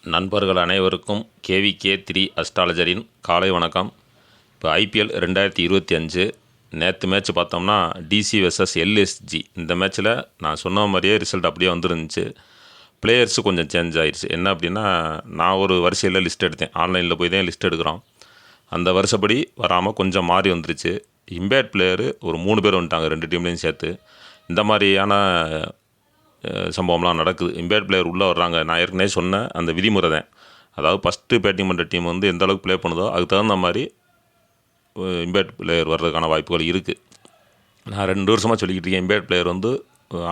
நண்பர்கள் அனைவருக்கும் KVK3 அஸ்ட்ராலஜரின் காலை வணக்கம். இப்போ IPL 2025 நேற்று மேட்ச் பார்த்தோம்னா DC vs LSG. இந்த மேட்ச்சில் நான் சொன்ன மாதிரியே ரிசல்ட் அப்படியே வந்துருந்துச்சு. பிளேயர்ஸு கொஞ்சம் சேஞ்ச் ஆயிடுச்சு. என்ன அப்படின்னா, நான் ஒரு வரிசையில் லிஸ்ட் எடுத்தேன். ஆன்லைனில் போய் தான் லிஸ்ட் எடுக்கிறோம். அந்த வருஷப்படி வராமல் கொஞ்சம் மாறி வந்துருச்சு. இம்பேக்ட் பிளேயரு ஒரு 3 பேர் வந்துட்டாங்க, 2 டீம்லேயும் சேர்த்து. இந்த மாதிரியான சம்பவம்லாம் நடக்குது. இம்பேக்ட் பிளேயர் உள்ளே வர்றாங்க. நான் ஏற்கனவே சொன்ன அந்த விதிமுறை தான். அதாவது ஃபஸ்ட்டு பேட்டிங் பண்ணுற டீம் வந்து எந்த அளவுக்கு ப்ளே பண்ணுதோ அதுக்கு தகுந்த மாதிரி இம்பேக்ட் பிளேயர் வர்றதுக்கான வாய்ப்புகள் இருக்குது. நான் 2 வருஷமாக சொல்லிக்கிட்டு இருக்கேன், இம்பேக்ட் பிளேயர் வந்து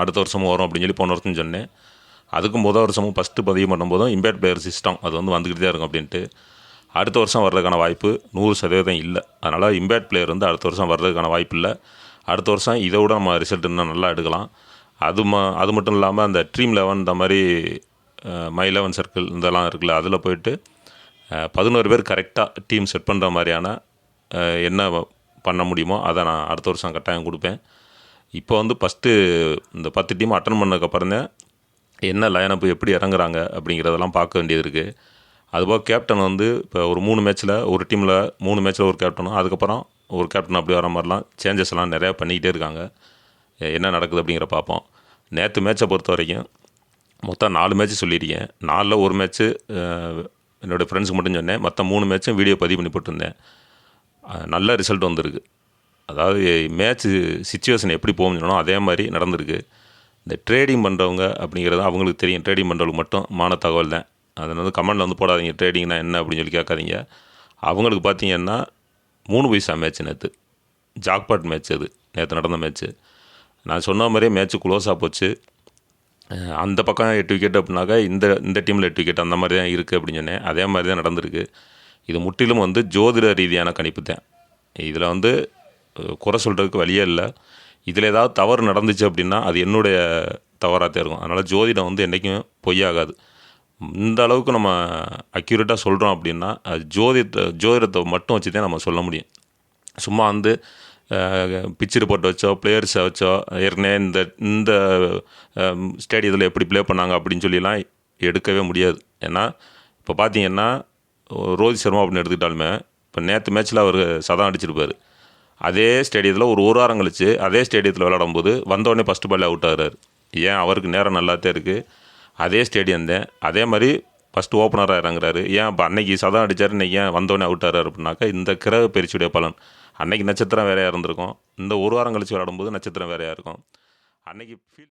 அடுத்த வருஷமும் வரும் அப்படின்னு சொல்லி போன வருஷம் சொன்னேன். அதுக்கும் முதல் வருஷமும் ஃபஸ்ட்டு பதிவு பண்ணும்போதும் இம்பேக்ட் பிளேயர் சிஸ்டம் அது வந்து வந்துக்கிட்டு தான் இருக்கும் அப்படின்ட்டு. அடுத்த வருஷம் வர்றதுக்கான வாய்ப்பு 100% இல்லை. அதனால் இம்பேக்ட் பிளேயர் வந்து அடுத்த வருஷம் வர்றதுக்கான வாய்ப்பு இல்லை. அடுத்த வருஷம் இதை விட நம்ம ரிசல்ட் இன்னும் நல்லா எடுக்கலாம். அது மட்டும் இல்லாமல் அந்த ட்ரீம் 11 இந்த மாதிரி மை 11 சர்க்கிள் இதெல்லாம் இருக்குல்ல, அதில் போய்ட்டு 11 பேர் கரெக்டாக டீம் செட் பண்ணுற மாதிரியான என்ன பண்ண முடியுமோ அதை நான் அடுத்த வருஷம் கட்டாயம் கொடுப்பேன். இப்போ வந்து ஃபஸ்ட்டு இந்த 10 டீம் அட்டன் பண்ணதுக்கப்புறம் தான் என்ன லைனப்பு எப்படி இறங்குறாங்க அப்படிங்கிறதெல்லாம் பார்க்க வேண்டியது இருக்குது. அதுபோக கேப்டன் வந்து இப்போ ஒரு 3 மேட்ச்சில் ஒரு டீமில் 3 மேட்ச்சில் ஒரு கேப்டனும் அதுக்கப்புறம் ஒரு கேப்டன் அப்படி வர மாதிரிலாம் சேஞ்சஸ் எல்லாம் நிறையா பண்ணிக்கிட்டே இருக்காங்க. என்ன நடக்குது அப்படிங்கிற பார்ப்போம். நேற்று மேட்சை பொறுத்த வரைக்கும் மொத்தம் 4 மேட்ச்சு சொல்லியிருக்கேன். 4ல் ஒரு மேட்ச்சு என்னோடய ஃப்ரெண்ட்ஸுக்கு மட்டும் சொன்னேன். மற்ற 3 மேட்ச்சும் வீடியோ பதிவு பண்ணி போட்டிருந்தேன். நல்ல ரிசல்ட் வந்திருக்கு. அதாவது மேட்ச்சு சிச்சுவேஷன் எப்படி போகணும்னோ அதே மாதிரி நடந்திருக்கு. இந்த ட்ரேடிங் பண்ணுறவங்க அப்படிங்கிறது அவங்களுக்கு தெரியும். ட்ரேடிங் பண்ணுறவங்களுக்கு மட்டும் மான தகவல் தான். அதை வந்து கமெண்டில் வந்து போடாதீங்க, ட்ரேடிங்னா என்ன அப்படின்னு சொல்லி கேட்காதீங்க. அவங்களுக்கு பார்த்தீங்கன்னா 3 பைசா மேட்ச் நேற்று ஜாக்பாட் மேட்ச். அது நேற்று நடந்த மேட்ச்சு. நான் சொன்ன மாதிரியே மேட்ச்சு க்ளோஸாக போச்சு. அந்த பக்கம் 8 விக்கெட் அப்படின்னாக்கா இந்த டீமில் 8 விக்கெட் அந்த மாதிரி தான் இருக்குது அப்படின்னு சொன்னேன். அதே மாதிரி தான் நடந்திருக்கு. இது முற்றிலும் வந்து ஜோதிட ரீதியான கணிப்பு தான். இதில் வந்து குறை சொல்கிறதுக்கு வழியே இல்லை. இதில் ஏதாவது தவறு நடந்துச்சு அப்படின்னா அது என்னுடைய தவறாக தான் இருக்கும். அதனால் ஜோதிடம் வந்து என்றைக்கும் பொய்யாகாது. இந்த அளவுக்கு நம்ம அக்யூரேட்டாக சொல்கிறோம் அப்படின்னா அது ஜோதிடத்தை மட்டும் வச்சு தான் நம்ம சொல்ல முடியும். சும்மா வந்து பிச்சு ரிப்போர்ட் வச்சோ பிளேயர்ஸை வச்சோ ஏற்கனவே இந்த ஸ்டேடியத்தில் எப்படி ப்ளே பண்ணாங்க அப்படின்னு சொல்லிலாம் எடுக்கவே முடியாது. ஏன்னா இப்போ பார்த்தீங்கன்னா ரோஹித் சர்மா அப்படின்னு எடுத்துக்கிட்டாலுமே இப்போ நேற்று மேட்ச்சில் அவர் சதம் அடிச்சிருப்பார். அதே ஸ்டேடியத்தில் ஒரு வாரம் கழிச்சு அதே ஸ்டேடியத்தில் விளையாடும்போது வந்தோடனே ஃபஸ்ட்டு பால் அவுட் ஆகிறார். ஏன்? அவருக்கு நேரம் நல்லாத்தான் இருக்குது. அதே ஸ்டேடியம் தான். அதே மாதிரி ஃபஸ்ட்டு ஓப்பனராக இறங்குறாரு. ஏன்? இப்போ அன்னைக்கு சதம் அடித்தார், இன்றைக்கி ஏன் வந்தோடனே அவுட் ஆகிறார் அப்படின்னாக்கா இந்த கிரக பயிற்சியுடைய பலன். அன்றைக்கி நட்சத்திரம் வேறையாக இருந்திருக்கும். இந்த ஒரு வாரம் கழிச்சு விளையாடும்போது நட்சத்திரம் வேறையாக இருக்கும். அன்றைக்கி